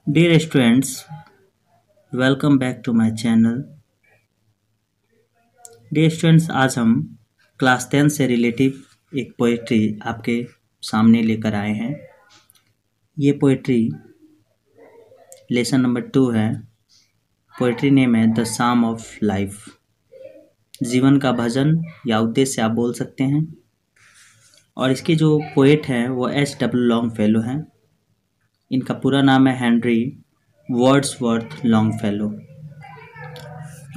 Dear students, welcome back to my channel. Dear students, आज हम class 10 से relative एक पोइट्री आपके सामने लेकर आए हैं। ये पोइट्री लेसन नंबर 2 है। पोइट्री नेम है द साम ऑफ लाइफ। जीवन का भजन या उद्देश्य आप बोल सकते हैं। और इसके जो पोएट हैं वो H.W. लॉन्गफेलो हैं। इनका पूरा नाम है हेनरी वर्ड्सवर्थ लॉन्गफेलो।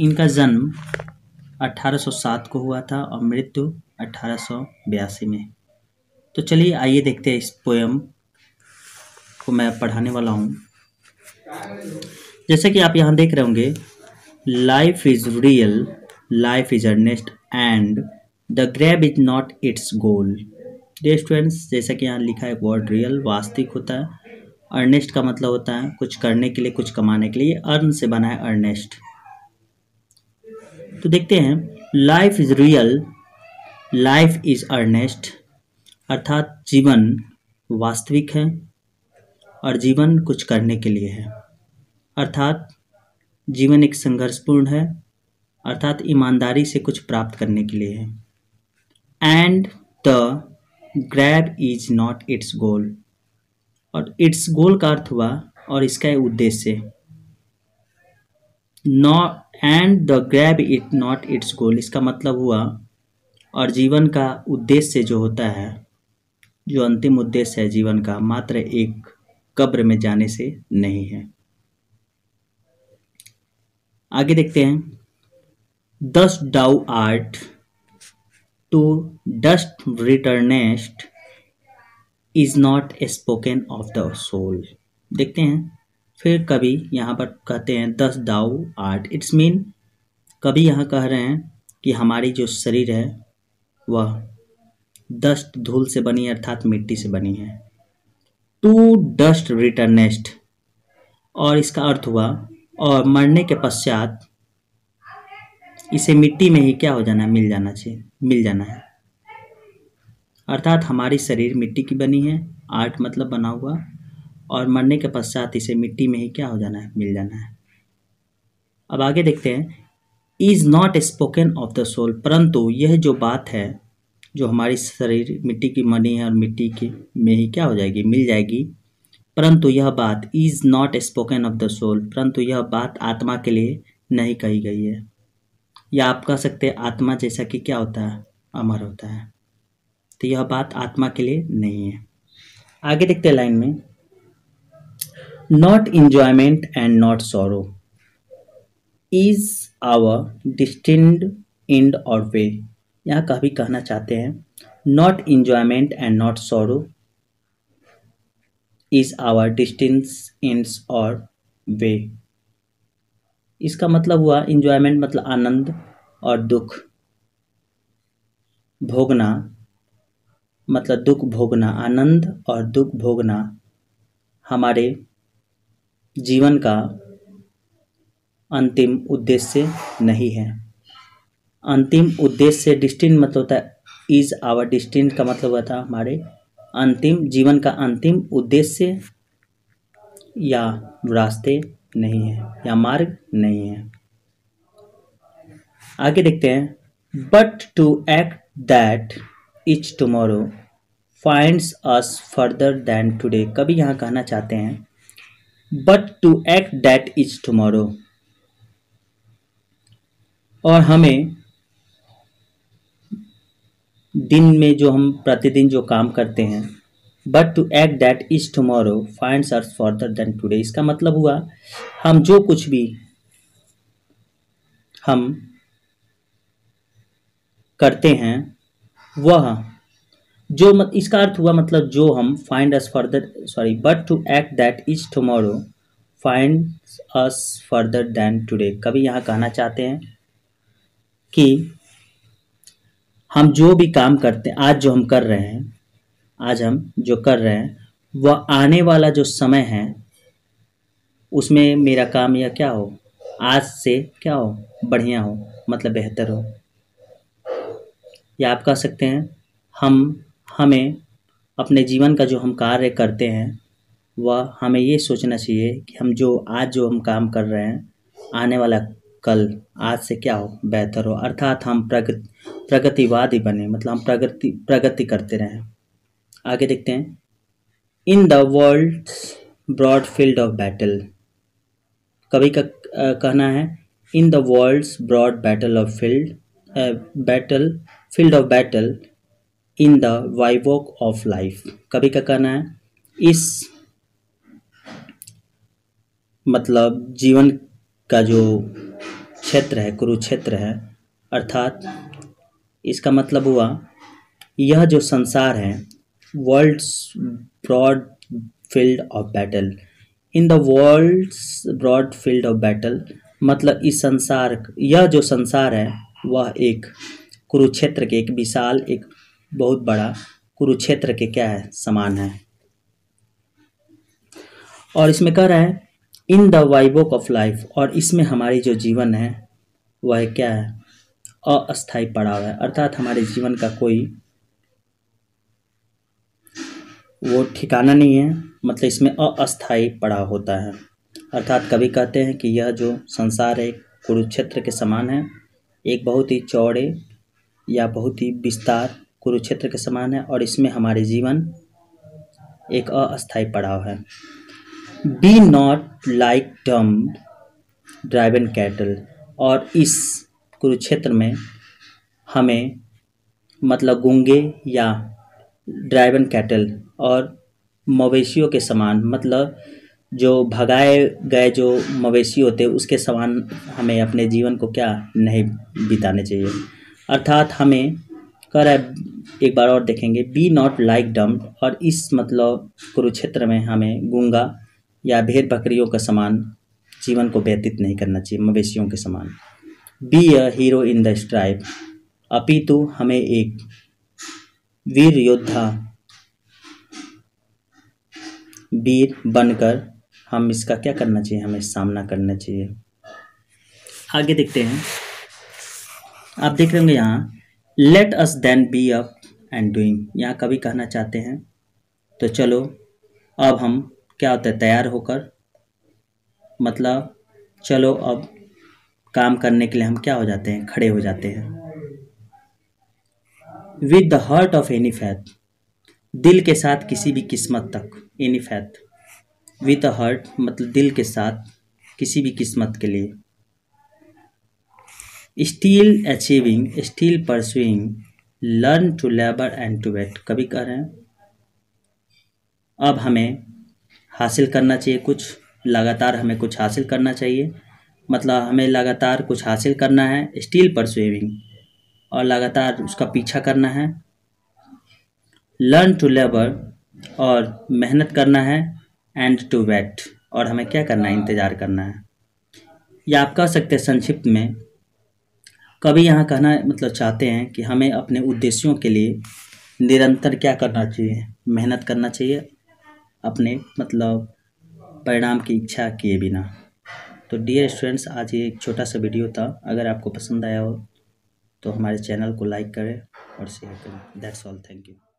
इनका जन्म 1807 को हुआ था और मृत्यु 1882 में। तो चलिए आइए देखते हैं इस पोयम को मैं पढ़ाने वाला हूँ। जैसे कि आप यहाँ देख रहे होंगे, life is real, life is earnest and the grave is not its goal. Dear students, जैसा कि यहाँ लिखा है वर्ड रियल वास्तविक होता है, अर्नेस्ट का मतलब होता है कुछ करने के लिए, कुछ कमाने के लिए। अर्न से बना है अर्नेस्ट। तो देखते हैं, life is real, life is earnest, अर्थात जीवन वास्तविक है और जीवन कुछ करने के लिए है। अर्थात जीवन एक संघर्षपूर्ण है, अर्थात ईमानदारी से कुछ प्राप्त करने के लिए है। And the grave is not its goal, और इट्स गोल का अर्थ हुआ और इसका उद्देश्य। Not and the grave it not its goal, इसका मतलब हुआ और जीवन का उद्देश्य जो होता है, जो अंतिम उद्देश्य है जीवन का, मात्र एक कब्र में जाने से नहीं है। आगे देखते हैं, dust thou art to dust returnest is not spoken of the soul. देखते हैं फिर कभी यहाँ पर कहते हैं दस दाउ आर्ट, इट्स मीन कभी यहाँ कह रहे हैं कि हमारी जो शरीर है वह डस्ट धूल से बनी है, अर्थात मिट्टी से बनी है। टू डस्ट रिटर्नेस्ट, और इसका अर्थ हुआ और मरने के पश्चात इसे मिट्टी में ही क्या हो जाना है, मिल जाना चाहिए, मिल जाना है। अर्थात हमारी शरीर मिट्टी की बनी है, आर्ट मतलब बना हुआ, और मरने के पश्चात इसे मिट्टी में ही क्या हो जाना है, मिल जाना है। अब आगे देखते हैं, is not spoken of the soul, परंतु यह जो बात है, जो हमारी शरीर मिट्टी की बनी है और मिट्टी की में ही क्या हो जाएगी, मिल जाएगी, परंतु यह बात is not spoken of the soul, परंतु यह बात आत्मा के लिए नहीं कही गई है। या आप कह सकते हैं आत्मा जैसा कि क्या होता है, अमर होता है, तो यह बात आत्मा के लिए नहीं है। आगे देखते हैं लाइन में, not enjoyment and not sorrow is our destined end or way. यहाँ कभी कहना चाहते हैं, not enjoyment and not sorrow is our destined ends or way. इसका मतलब हुआ इंजॉयमेंट मतलब आनंद और दुख भोगना, मतलब दुख भोगना, आनंद और दुख भोगना हमारे जीवन का अंतिम उद्देश्य नहीं है। अंतिम उद्देश्य, डिस्टिन मतलब होता है इज आवर डिस्टिन का मतलब होता है हमारे अंतिम जीवन का अंतिम उद्देश्य या रास्ते नहीं है, या मार्ग नहीं है। आगे देखते हैं, but to act that each tomorrow finds us further than today. कभी यहाँ कहना चाहते हैं, but to act that is tomorrow, और हमें दिन में जो हम प्रतिदिन जो काम करते हैं, but to act that is tomorrow finds us further than today, इसका मतलब हुआ हम जो कुछ भी हम करते हैं वह जो इसका अर्थ हुआ मतलब जो हम find us further, sorry, but to act that is tomorrow find us further than today. कभी यहाँ कहना चाहते हैं कि हम जो भी काम करते हैं, आज जो हम कर रहे हैं, आज हम जो कर रहे हैं, वह आने वाला जो समय है उसमें मेरा काम या क्या हो, आज से क्या हो, बढ़िया हो, मतलब बेहतर हो। या आप कह सकते हैं हमें अपने जीवन का जो हम कार्य करते हैं वह हमें ये सोचना चाहिए कि हम जो हम काम कर रहे हैं, आने वाला कल आज से क्या हो, बेहतर हो, अर्थात हम प्रगतिवादी बने, मतलब हम प्रगति करते रहें। आगे देखते हैं। In the world's broad field of battle, कवि का कहना है in the world's broad field of battle in the bivouac of life. कवि का कहना है इस मतलब जीवन का जो क्षेत्र है, कुरुक्षेत्र है, अर्थात इसका मतलब हुआ यह जो संसार है, world's broad field of battle, in the world's broad field of battle, मतलब यह जो संसार है वह एक कुरुक्षेत्र के, एक विशाल, एक बहुत बड़ा कुरुक्षेत्र के क्या है, समान है। और इसमें कह रहा है in the bivouac of life, और इसमें हमारी जो जीवन है वह क्या है, अस्थायी पड़ाव है, अर्थात हमारे जीवन का कोई वो ठिकाना नहीं है, मतलब इसमें अस्थायी पड़ाव होता है। अर्थात कवि कहते हैं कि यह जो संसार है कुरुक्षेत्र के समान है, एक बहुत ही चौड़े या बहुत ही विस्तार कुरुक्षेत्र के समान है, और इसमें हमारे जीवन एक अस्थायी पड़ाव है। Be not like dumb driven cattle, और इस कुरुक्षेत्र में हमें मतलब गूंगे या ड्राइवन कैटल और मवेशियों के समान, मतलब जो भगाए गए जो मवेशी होते हैं उसके समान हमें अपने जीवन को क्या नहीं बिताने चाहिए। अर्थात हमें कह रहा है, एक बार और देखेंगे, बी नॉट लाइक डम, और इस मतलब कुरुक्षेत्र में हमें गूंगा या भेड़ बकरियों का समान जीवन को व्यतीत नहीं करना चाहिए, मवेशियों के समान। Be a hero in the strive, अपितु हमें एक वीर योद्धा, वीर बनकर हम इसका क्या करना चाहिए, हमें सामना करना चाहिए। आगे देखते हैं, आप देख रहे होंगे यहाँ let us then be up and doing, यहाँ कवि कहना चाहते हैं तो चलो अब हम क्या होता है, तैयार होकर, मतलब चलो अब काम करने के लिए हम क्या हो जाते हैं, खड़े हो जाते हैं। With the heart of any faith, दिल के साथ किसी भी किस्मत तक, any faith, with the heart मतलब दिल के साथ किसी भी किस्मत के लिए। Still achieving, still pursuing, learn to labour and to wait, कभी कह रहे हैं अब हमें हासिल करना चाहिए कुछ, लगातार हमें कुछ हासिल करना चाहिए, मतलब हमें लगातार कुछ हासिल करना है, स्टिल परसुइंग, और लगातार उसका पीछा करना है, लर्न टू लेबर और मेहनत करना है, एंड टू वेट और हमें क्या करना है, इंतज़ार करना है। या आप कह सकते हैं संक्षिप्त में, कभी यहाँ कहना मतलब चाहते हैं कि हमें अपने उद्देश्यों के लिए निरंतर क्या करना चाहिए, मेहनत करना चाहिए, अपने मतलब परिणाम की इच्छा किए बिना। तो डियर स्टूडेंट्स, आज ये एक छोटा सा वीडियो था, अगर आपको पसंद आया हो तो हमारे चैनल को लाइक करें और शेयर करें। That's all, thank you.